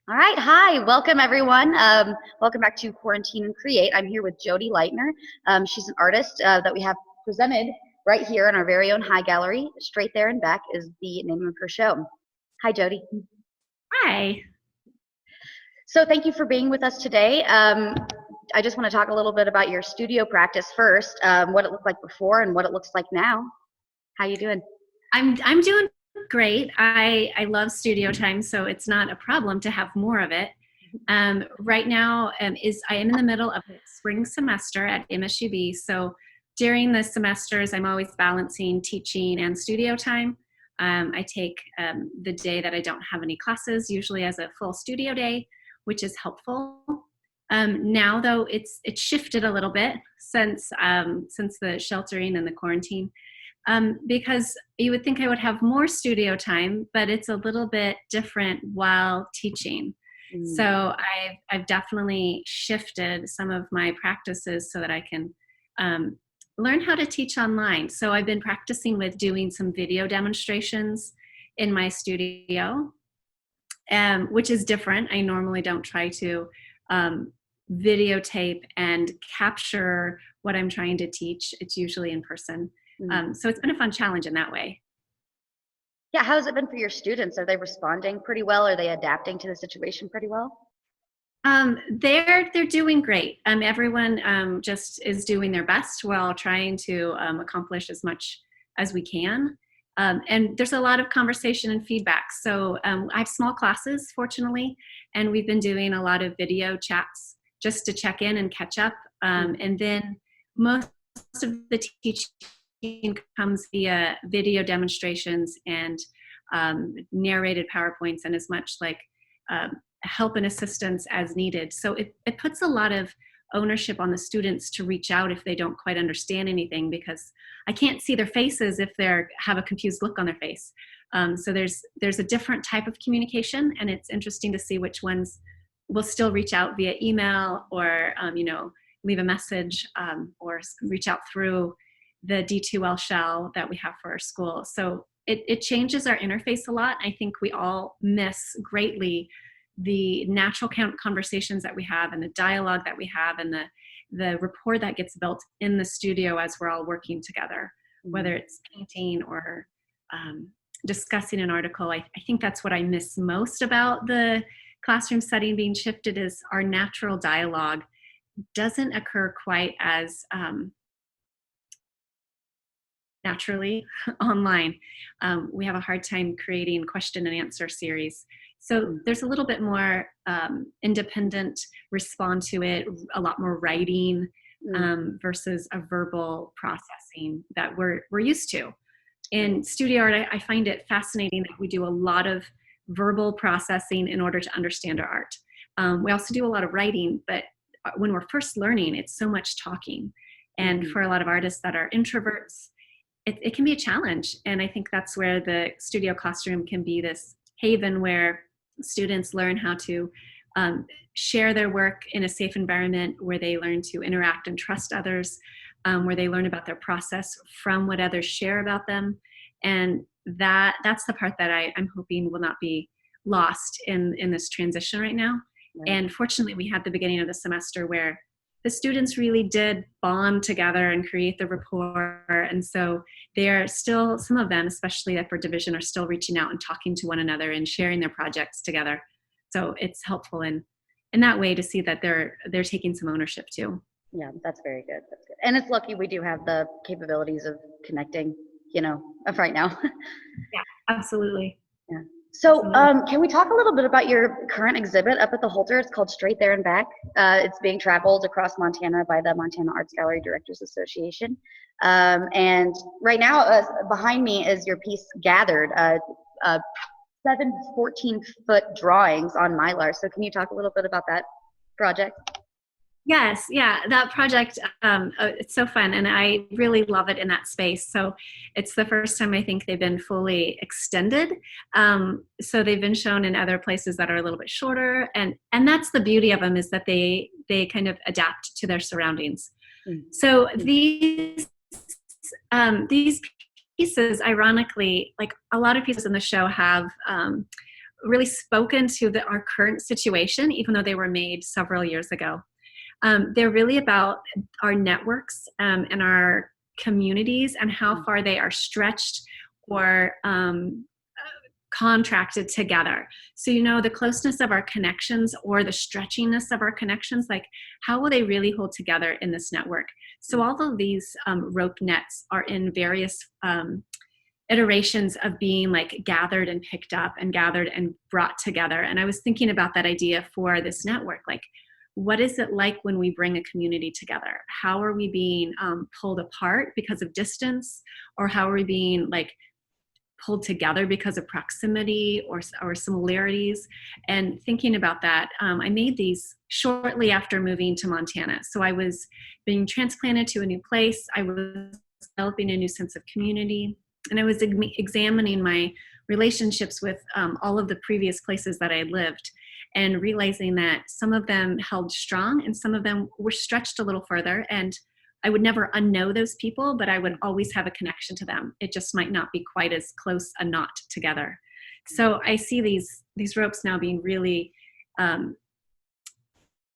All right, hi, welcome everyone. Welcome back to Quarantine and Create. I'm here with Jodi Lightner. She's an artist that we have presented right here in our very own High Gallery. Straight There and Back is the name of her show. Hi, Jodi. Hi. So thank you for being with us today. I just want to talk a little bit about your studio practice first, what it looked like before and what it looks like now. How you doing? I'm doing great. I love studio time, so it's not a problem to have more of it. Right now I am in the middle of the spring semester at MSUB. So during the semesters, I'm always balancing teaching and studio time. I take the day that I don't have any classes, usually as a full studio day, which is helpful. Now, though, it's shifted a little bit since the sheltering and the quarantine. Because you would think I would have more studio time, but it's a little bit different while teaching. So I've definitely shifted some of my practices so that I can learn how to teach online. So I've been practicing with doing some video demonstrations in my studio, which is different. I normally don't try to videotape and capture what I'm trying to teach. It's usually in person. So it's been a fun challenge in that way. Yeah, how has it been for your students? Are they responding pretty well? Are they adapting to the situation pretty well? They're doing great. Everyone just is doing their best while trying to accomplish as much as we can. And there's a lot of conversation and feedback. So I have small classes, fortunately, and we've been doing a lot of video chats just to check in and catch up. And then most of the teaching comes via video demonstrations and narrated PowerPoints and as much like help and assistance as needed. So it puts a lot of ownership on the students to reach out if they don't quite understand anything, because I can't see their faces if they have a confused look on their face. So there's a different type of communication, and it's interesting to see which ones will still reach out via email or leave a message or reach out through the D2L shell that we have for our school. So it changes our interface a lot. I think we all miss greatly the natural conversations that we have and the dialogue that we have and the rapport that gets built in the studio as we're all working together, whether it's painting or discussing an article. I think that's what I miss most about the classroom setting being shifted, is our natural dialogue doesn't occur quite as naturally online. We have a hard time creating question and answer series. So there's a little bit more independent respond to it, a lot more writing versus a verbal processing that we're used to. In studio art, I find it fascinating that we do a lot of verbal processing in order to understand our art. We also do a lot of writing, but when we're first learning, it's so much talking. And for a lot of artists that are introverts, it can be a challenge. And I think that's where the studio classroom can be this haven where students learn how to share their work in a safe environment, where they learn to interact and trust others, where they learn about their process from what others share about them. And that's the part that I'm hoping will not be lost in this transition right now. Right. And fortunately, we had the beginning of the semester where the students really did bond together and create the rapport. And so they are still, some of them, especially upper division, are still reaching out and talking to one another and sharing their projects together. So it's helpful in that way to see that they're taking some ownership too. Yeah, that's very good. That's good. And it's lucky we do have the capabilities of connecting, of right now. Yeah, absolutely. Yeah. So can we talk a little bit about your current exhibit up at the Holter? It's called Straight There and Back. It's being traveled across Montana by the Montana Arts Gallery Directors Association. And right now, behind me is your piece, Gathered, 7 14-foot drawings on Mylar. So can you talk a little bit about that project? Yes, yeah, that project, it's so fun, and I really love it in that space. So it's the first time I think they've been fully extended. So they've been shown in other places that are a little bit shorter, and that's the beauty of them, is that they kind of adapt to their surroundings. So these pieces, ironically, like a lot of pieces in the show have really spoken to our current situation, even though they were made several years ago. They're really about our networks and our communities and how far they are stretched or contracted together. So, the closeness of our connections or the stretchiness of our connections, like how will they really hold together in this network? So all of these rope nets are in various iterations of being like gathered and picked up and gathered and brought together. And I was thinking about that idea for this network, like, what is it like when we bring a community together? How are we being pulled apart because of distance, or how are we being like pulled together because of proximity or similarities? And thinking about that, I made these shortly after moving to Montana. So I was being transplanted to a new place. I was developing a new sense of community, and I was examining my relationships with all of the previous places that I had lived, and realizing that some of them held strong and some of them were stretched a little further. And I would never unknow those people, but I would always have a connection to them. It just might not be quite as close a knot together. So I see these ropes now being really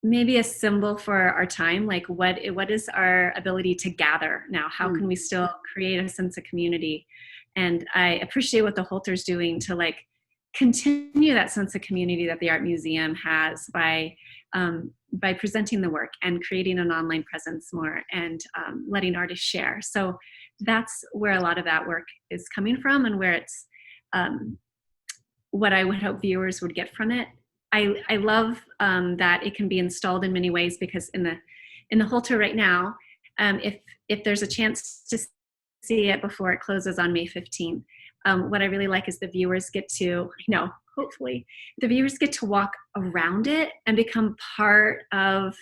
maybe a symbol for our time. Like, what is our ability to gather now? How can we still create a sense of community? And I appreciate what the Holter's doing to like continue that sense of community that the Art Museum has by presenting the work and creating an online presence more, and letting artists share. So that's where a lot of that work is coming from, and where it's what I would hope viewers would get from it. I love that it can be installed in many ways, because in the Holter right now, if there's a chance to see it before it closes on May 15th, what I really like is the viewers get to, hopefully the viewers get to walk around it and become part of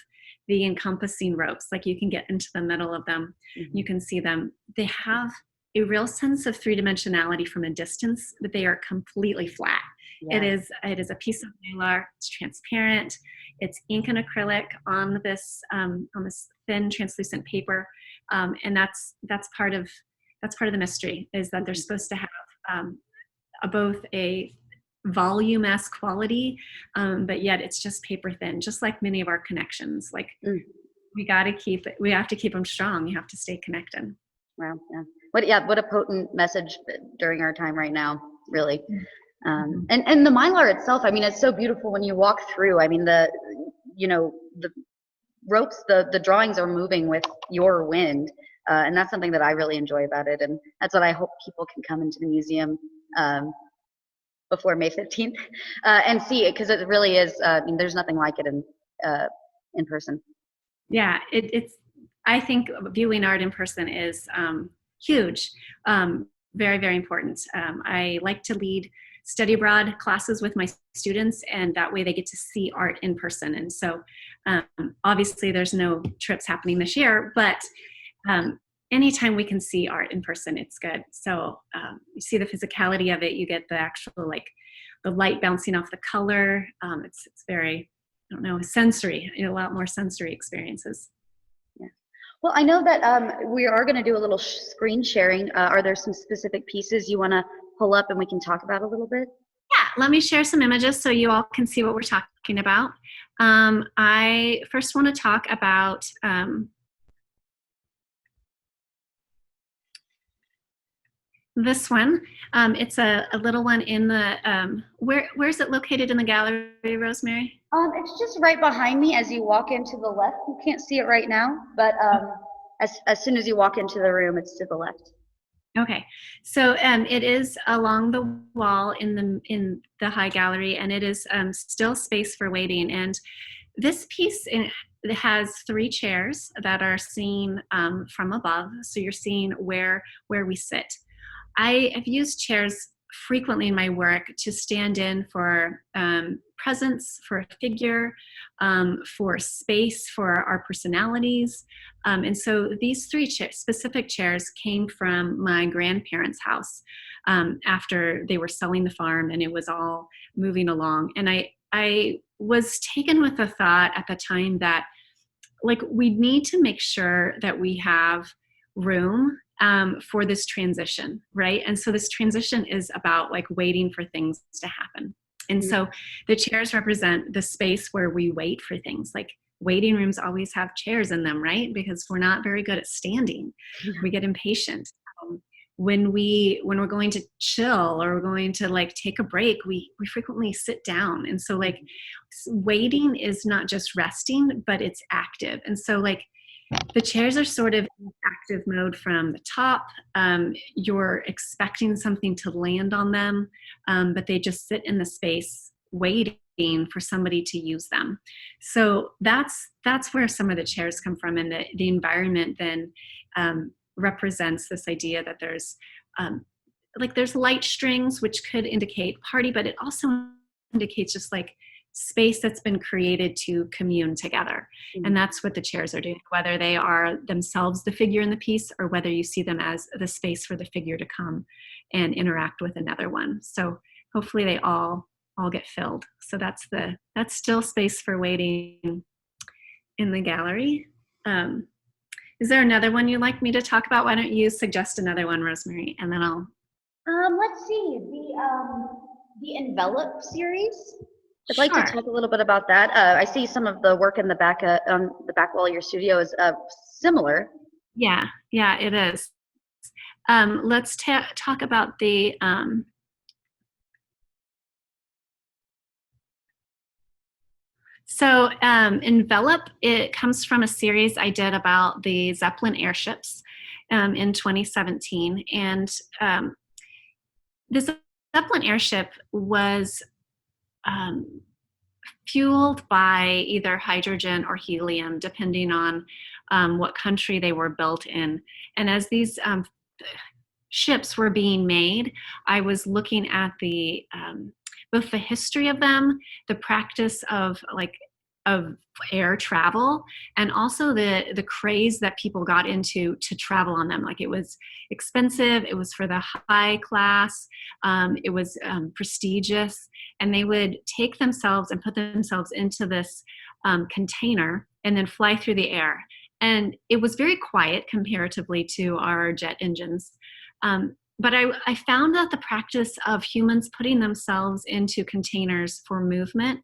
the encompassing ropes. Like, you can get into the middle of them, you can see them. They have a real sense of three-dimensionality from a distance, but they are completely flat. Yeah. It is a piece of mylar. It's transparent. It's ink and acrylic on this thin translucent paper, and that's part of the mystery, is that they're supposed to have both a volume-esque quality, but yet it's just paper thin, just like many of our connections. Like, we have to keep them strong. You have to stay connected. Wow. Yeah. What a potent message during our time right now, really. And the mylar itself, I mean, it's so beautiful when you walk through. I mean, the ropes, the drawings are moving with your wind. And that's something that I really enjoy about it. And that's what I hope people can come into the museum before May 15th and see it, because it really is, there's nothing like it in person. Yeah, I think viewing art in person is huge, very, very important. I like to lead study abroad classes with my students, and that way they get to see art in person. And so obviously there's no trips happening this year, but anytime we can see art in person, it's good. So you see the physicality of it. You get the actual, like, the light bouncing off the color. It's very, sensory, a lot more sensory experiences. Yeah. Well, I know that we are going to do a little screen sharing. Are there some specific pieces you want to pull up and we can talk about a little bit? Yeah, let me share some images so you all can see what we're talking about. I first want to talk about this one. It's a little one in the, where is it located in the gallery, Rosemary? It's just right behind me as you walk into the left. You can't see it right now, but as soon as you walk into the room, it's to the left. Okay, so it is along the wall in the high gallery, and it is still space for waiting. And this piece, it has 3 chairs that are seen from above, so you're seeing where we sit. I have used chairs frequently in my work to stand in for presence, for a figure, for space, for our personalities. And so these 3 specific chairs came from my grandparents' house after they were selling the farm and it was all moving along. And I was taken with the thought at the time that, like, we need to make sure that we have room for this transition, right? And so this transition is about, like, waiting for things to happen. And so the chairs represent the space where we wait for things. Like waiting rooms always have chairs in them, right? Because we're not very good at standing. We get impatient. When we're going to chill or we're going to like take a break, we frequently sit down. And so like waiting is not just resting, but it's active. And so like the chairs are sort of in active mode from the top. You're expecting something to land on them, but they just sit in the space waiting for somebody to use them. So that's where some of the chairs come from, and the environment then represents this idea that there's there's light strings, which could indicate party, but it also indicates just like space that's been created to commune together. And that's what the chairs are doing, whether they are themselves the figure in the piece or whether you see them as the space for the figure to come and interact with another one. So hopefully they all get filled. So that's still space for waiting in the gallery. Is there another one you'd like me to talk about? Why don't you suggest another one, Rosemary, and then I'll. Let's see, the envelop series. I'd like Sure. to talk a little bit about that. I see some of the work in the back on the back wall of your studio is similar. Yeah, it is. Let's talk about the. So envelop, it comes from a series I did about the Zeppelin airships in 2017, and this Zeppelin airship was fueled by either hydrogen or helium, depending on what country they were built in. And as these ships were being made, I was looking at the both the history of them, the practice of air travel, and also the craze that people got into to travel on them. Like it was expensive, it was for the high class, it was prestigious, and they would take themselves and put themselves into this container and then fly through the air. And it was very quiet comparatively to our jet engines. But I found that the practice of humans putting themselves into containers for movement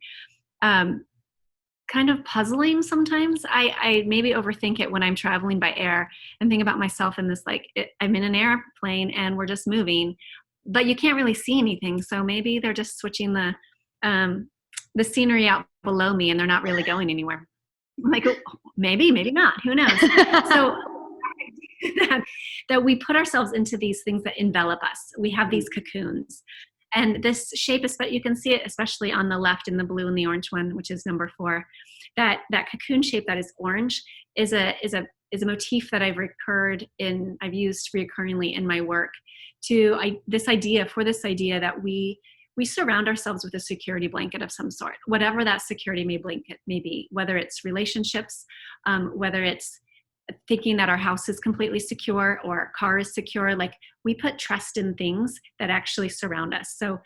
kind of puzzling sometimes. I maybe overthink it when I'm traveling by air and think about myself in this, I'm in an airplane and we're just moving, but you can't really see anything. So maybe they're just switching the scenery out below me and they're not really going anywhere. I'm like, oh, maybe not, who knows? So that we put ourselves into these things that envelop us. We have these cocoons. And this shape is, but you can see it especially on the left in the blue and the orange one, which is number 4. That cocoon shape that is orange is a motif that I've used recurringly in my work this idea that we surround ourselves with a security blanket of some sort, whatever that security blanket may be, whether it's relationships, whether it's thinking that our house is completely secure or our car is secure. Like we put trust in things that actually surround us. So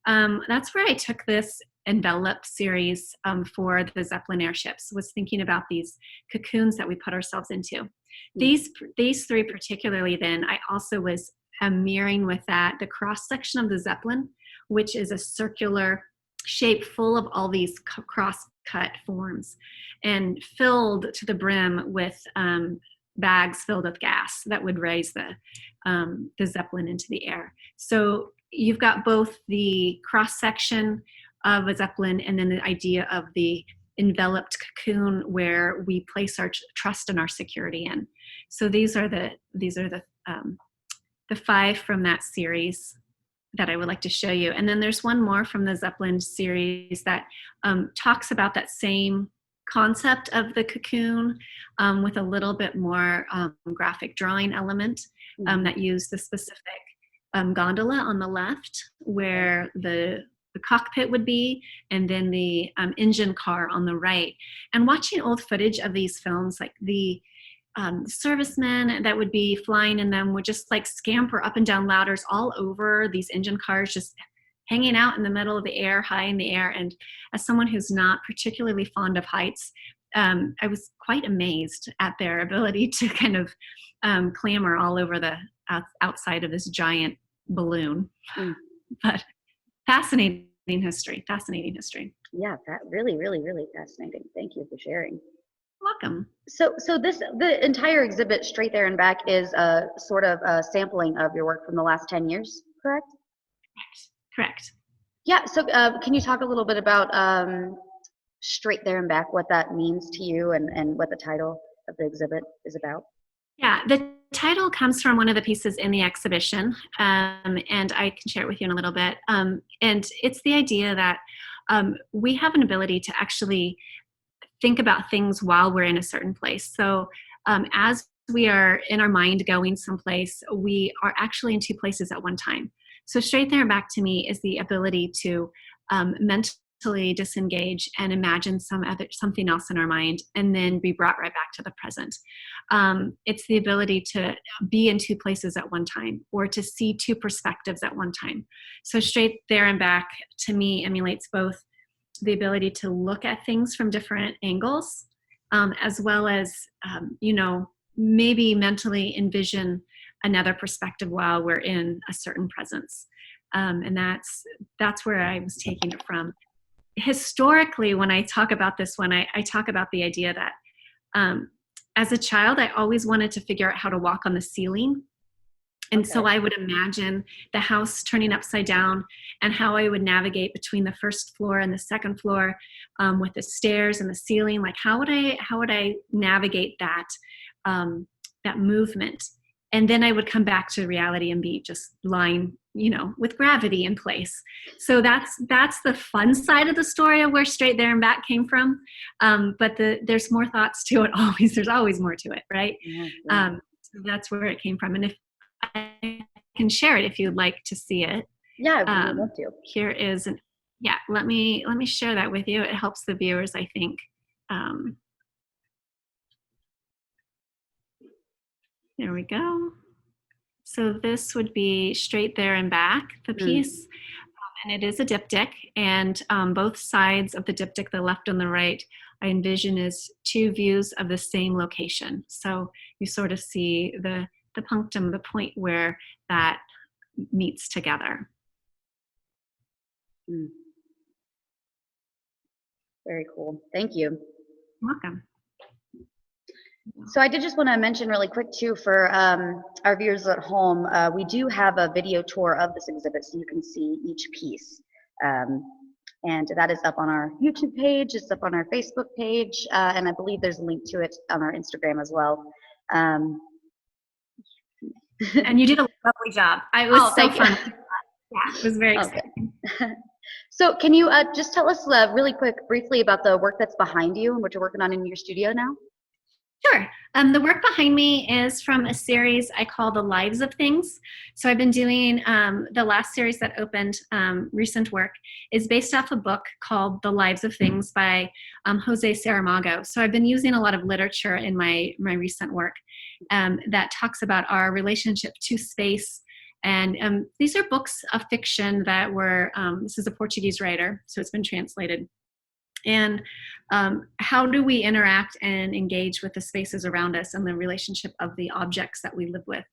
that's where I took this envelop series for the Zeppelin airships, was thinking about these cocoons that we put ourselves into. These 3 particularly, then I also was mirroring with that the cross section of the Zeppelin, which is a circular shape full of all these cross-cut forms and filled to the brim with bags filled with gas that would raise the Zeppelin into the air. So you've got both the cross-section of a Zeppelin and then the idea of the enveloped cocoon where we place our trust and our security in. So these are the 5 from that series that I would like to show you. And then there's one more from the Zeppelin series that talks about that same concept of the cocoon with a little bit more graphic drawing element that used the specific gondola on the left where the cockpit would be, and then the engine car on the right. And watching old footage of these films, like the servicemen that would be flying in them would just like scamper up and down ladders all over these engine cars, just hanging out in the middle of the air, high in the air. And as someone who's not particularly fond of heights, I was quite amazed at their ability to kind of clamber all over the outside of this giant balloon. But fascinating history, fascinating history. Yeah, really, really, really fascinating. Thank you for sharing. Welcome. So the entire exhibit, Straight There and Back, is a sort of a sampling of your work from the last 10 years, correct? Correct. Yeah. So can you talk a little bit about Straight There and Back, what that means to you, and what the title of the exhibit is about? Yeah, the title comes from one of the pieces in the exhibition, and I can share it with you in a little bit. And it's the idea that we have an ability to actually think about things while we're in a certain place. So as we are in our mind going someplace, we are actually in two places at one time. So Straight There and Back to me is the ability to mentally disengage and imagine something else in our mind, and then be brought right back to the present. It's the ability to be in two places at one time, or to see two perspectives at one time. So Straight There and Back to me emulates both the ability to look at things from different angles, as well as, maybe mentally envision another perspective while we're in a certain presence. And that's where I was taking it from. Historically, when I talk about this one, I talk about the idea that as a child, I always wanted to figure out how to walk on the ceiling. And so I would imagine the house turning upside down, and how I would navigate between the first floor and the second floor, with the stairs and the ceiling. Like, how would I navigate that movement? And then I would come back to reality and be just lying, with gravity in place. So that's the fun side of the story of where Straight There and Back came from. But there's more thoughts to it always. There's always more to it, right? Yeah. So that's where it came from. And if I can share it if you'd like to see it. Yeah, I would love to. Here is let me share that with you. It helps the viewers, I think. There we go. So this would be Straight There and Back, the piece. And it is a diptych, and both sides of the diptych, the left and the right, I envision as two views of the same location. So you sort of see the punctum, the point where that meets together. Very cool. Thank you. Welcome. So I did just want to mention really quick too, for our viewers at home, we do have a video tour of this exhibit, so you can see each piece. And that is up on our YouTube page, it's up on our Facebook page, and I believe there's a link to it on our Instagram as well. And you did a lovely job. It was so fun. Yeah, it was very exciting. So can you just tell us really quick, briefly, about the work that's behind you and what you're working on in your studio now? Sure. The work behind me is from a series I call The Lives of Things. So I've been doing the last series that opened, recent work, is based off a book called The Lives of Things by Jose Saramago. So I've been using a lot of literature in my recent work that talks about our relationship to space. And these are books of fiction that were, this is a Portuguese writer, so it's been translated. And how do we interact and engage with the spaces around us and the relationship of the objects that we live with?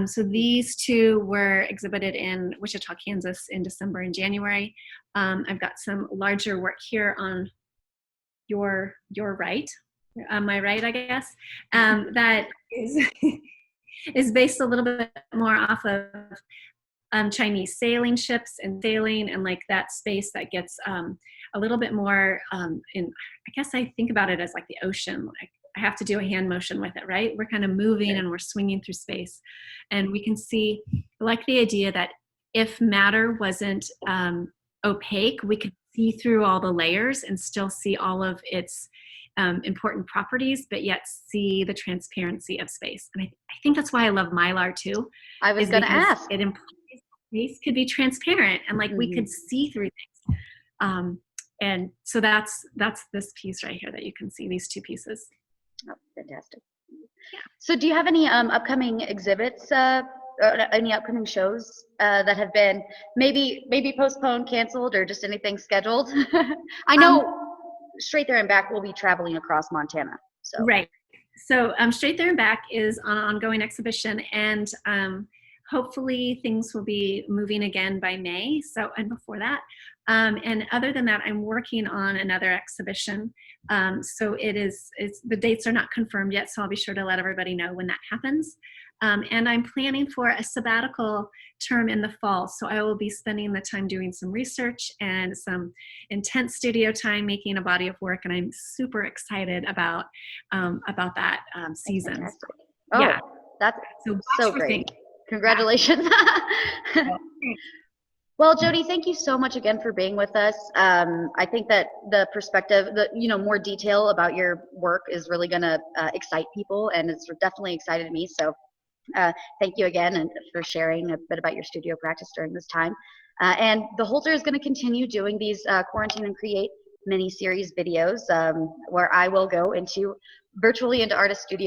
So these two were exhibited in Wichita, Kansas in December and January. I've got some larger work here on your right, on my right, I guess, that is based a little bit more off of Chinese sailing ships and sailing, and like that space that gets a little bit more I guess I think about it as like the ocean. Like I have to do a hand motion with it, right? We're kind of moving and we're swinging through space. And we can see, like, the idea that if matter wasn't opaque, we could see through all the layers and still see all of its important properties, but yet see the transparency of space. And I think that's why I love Mylar too. I was going to ask. It implies space could be transparent and like we could see through things. And so that's this piece right here that you can see, these two pieces. Oh, fantastic. Yeah. So do you have any upcoming exhibits, or any upcoming shows that have been maybe postponed, canceled, or just anything scheduled? I know Straight There and Back will be traveling across Montana. So. Right. So Straight There and Back is on an ongoing exhibition, and hopefully things will be moving again by May. So, and before that, And other than that, I'm working on another exhibition. So the dates are not confirmed yet, so I'll be sure to let everybody know when that happens. And I'm planning for a sabbatical term in the fall. So I will be spending the time doing some research and some intense studio time making a body of work. And I'm super excited about that season. Fantastic. Oh, yeah. that's so great. Congratulations. Yeah. Well, Jodi, thank you so much again for being with us. I think that the perspective, more detail about your work is really going to excite people, and it's definitely excited me. So thank you again and for sharing a bit about your studio practice during this time. And the Holter is going to continue doing these Quarantine and Create mini-series videos where I will go virtually into artist studios